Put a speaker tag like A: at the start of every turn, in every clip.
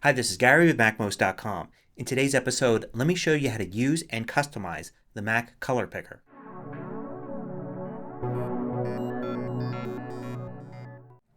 A: Hi, this is Gary with MacMost.com. In today's episode, let me show you how to use and customize the Mac Color Picker.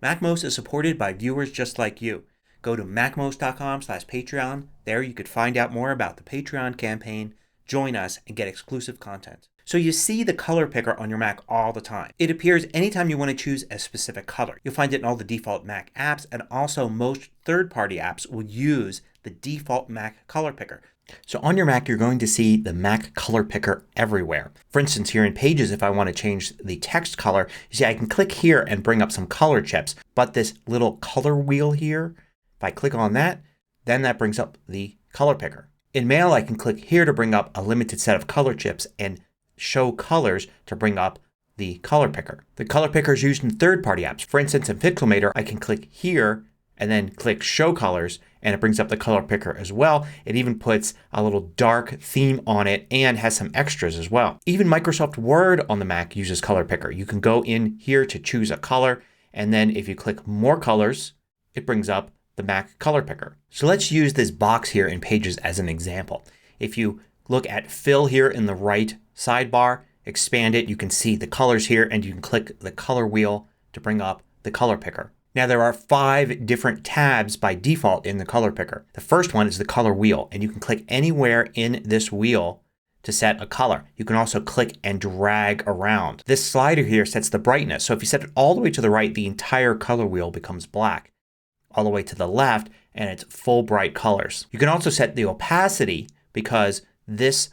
A: MacMost is supported by viewers just like you. Go to MacMost.com/Patreon. There you could find out more about the Patreon campaign, join us, and get exclusive content. So you see the color picker on your Mac all the time. It appears anytime you want to choose a specific color. You'll find it in all the default Mac apps, and also most third-party apps will use the default Mac color picker. So on your Mac you're going to see the Mac color picker everywhere. For instance, here in Pages, if I want to change the text color, you see I can click here and bring up some color chips. But this little color wheel here, if I click on that, then that brings up the color picker. In Mail I can click here to bring up a limited set of color chips and show colors to bring up the color picker. The color picker is used in third-party apps. For instance, in Pixelmator I can click here and then click Show Colors and it brings up the color picker as well. It even puts a little dark theme on it and has some extras as well. Even Microsoft Word on the Mac uses color picker. You can go in here to choose a color and then if you click More Colors it brings up the Mac color picker. So let's use this box here in Pages as an example. If you look at Fill here in the right sidebar, expand it, you can see the colors here and you can click the color wheel to bring up the color picker. Now there are 5 different tabs by default in the color picker. The first one is the color wheel and you can click anywhere in this wheel to set a color. You can also click and drag around. This slider here sets the brightness. So if you set it all the way to the right the entire color wheel becomes black. All the way to the left and it's full bright colors. You can also set the opacity because this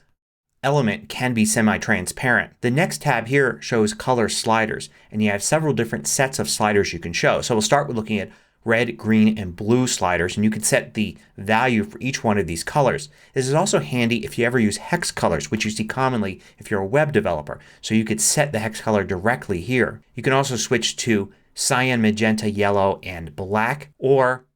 A: element can be semi-transparent. The next tab here shows color sliders and you have several different sets of sliders you can show. So we'll start with looking at red, green, and blue sliders and you can set the value for each one of these colors. This is also handy if you ever use hex colors, which you see commonly if you're a web developer. So you could set the hex color directly here. You can also switch to cyan, magenta, yellow, and black, or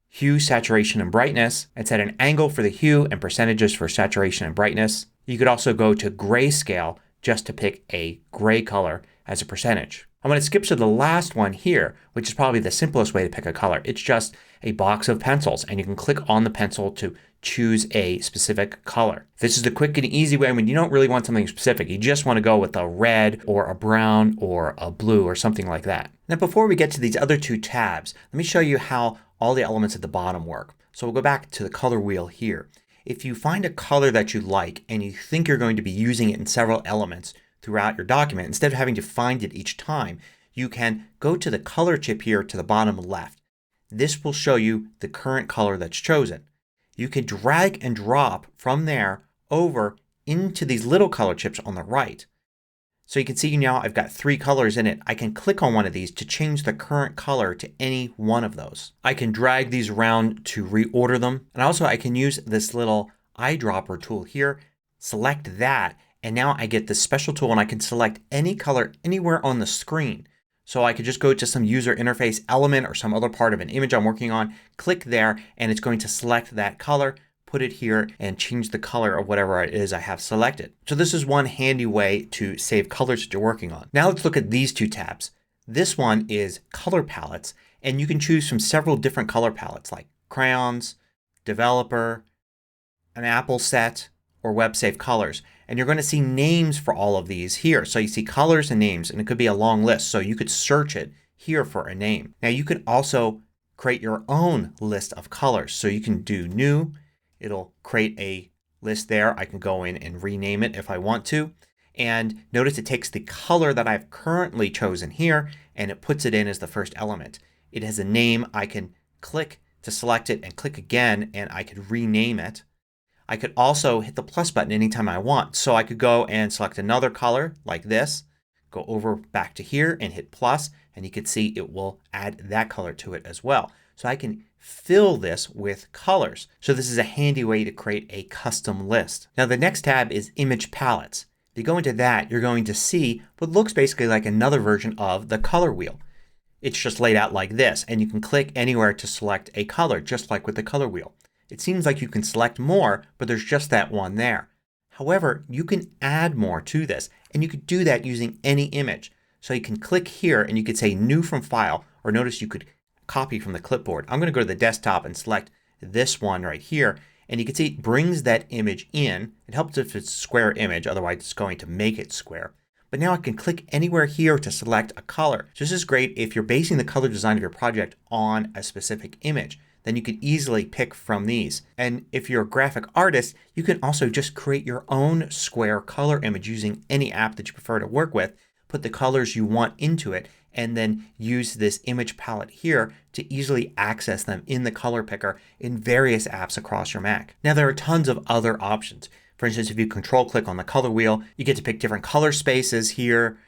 A: hue, saturation, and brightness and set an angle for the hue and percentages for saturation and brightness. You could also go to grayscale just to pick a gray color as a percentage. I'm going to skip to the last one here, which is probably the simplest way to pick a color. It's just a box of pencils and you can click on the pencil to choose a specific color. This is the quick and easy way when you don't really want something specific. You just want to go with a red or a brown or a blue or something like that. Now before we get to these other 2 tabs, let me show you how all the elements at the bottom work. So we'll go back to the color wheel here. If you find a color that you like and you think you're going to be using it in several elements throughout your document, instead of having to find it each time, you can go to the color chip here to the bottom left. This will show you the current color that's chosen. You can drag and drop from there over into these little color chips on the right. So you can see now I've got 3 colors in it. I can click on one of these to change the current color to any one of those. I can drag these around to reorder them. And also I can use this little eyedropper tool here. Select that and now I get this special tool and I can select any color anywhere on the screen. So I could just go to some user interface element or some other part of an image I'm working on, click there, and it's going to select that color, put it here, and change the color of whatever it is I have selected. So this is one handy way to save colors that you're working on. Now let's look at these 2 tabs. This one is color palettes and you can choose from several different color palettes like crayons, developer, an Apple set, or web safe colors. And you're going to see names for all of these here. So you see colors and names and it could be a long list. So you could search it here for a name. Now you can also create your own list of colors. So you can do new. It'll create a list there. I can go in and rename it if I want to. And notice it takes the color that I've currently chosen here and it puts it in as the first element. It has a name. I can click to select it and click again and I could rename it. I could also hit the plus button anytime I want. So I could go and select another color like this, go over back to here and hit plus and you can see it will add that color to it as well. So I can fill this with colors. So this is a handy way to create a custom list. Now the next tab is image palettes. If you go into that you're going to see what looks basically like another version of the color wheel. It's just laid out like this and you can click anywhere to select a color just like with the color wheel. It seems like you can select more but there's just that one there. However, you can add more to this and you could do that using any image. So you can click here and you could say new from file or notice you could copy from the clipboard. I'm going to go to the desktop and select this one right here. And you can see it brings that image in. It helps if it's a square image, otherwise it's going to make it square. But now I can click anywhere here to select a color. So this is great if you're basing the color design of your project on a specific image. Then you can easily pick from these. And if you're a graphic artist, you can also just create your own square color image using any app that you prefer to work with. Put the colors you want into it and then use this image palette here to easily access them in the color picker in various apps across your Mac. Now there are tons of other options. For instance, if you control click on the color wheel, you get to pick different color spaces here.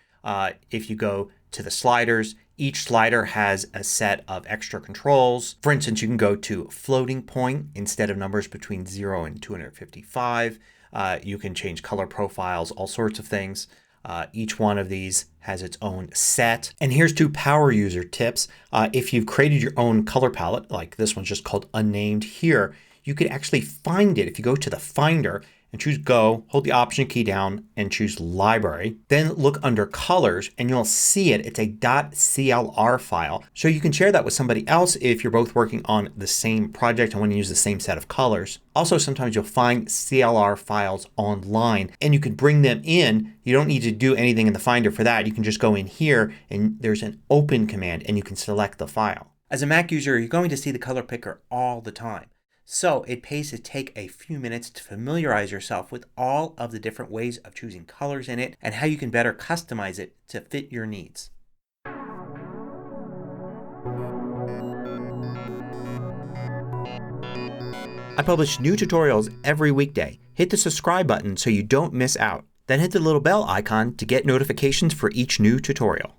A: If you go to the sliders, each slider has a set of extra controls. For instance, you can go to floating point instead of numbers between 0 and 255. You can change color profiles, all sorts of things. Each one of these has its own set. And here's 2 power user tips. If you've created your own color palette, like this one's just called unnamed here, you could actually find it if you go to the Finder and choose Go, hold the Option key down and choose Library. Then look under Colors and you'll see it. It's a .clr file. So you can share that with somebody else if you're both working on the same project and want to use the same set of colors. Also sometimes you'll find CLR files online and you can bring them in. You don't need to do anything in the Finder for that. You can just go in here and there's an Open command and you can select the file. As a Mac user, you're going to see the color picker all the time. So it pays to take a few minutes to familiarize yourself with all of the different ways of choosing colors in it and how you can better customize it to fit your needs. I publish new tutorials every weekday. Hit the subscribe button so you don't miss out. Then hit the little bell icon to get notifications for each new tutorial.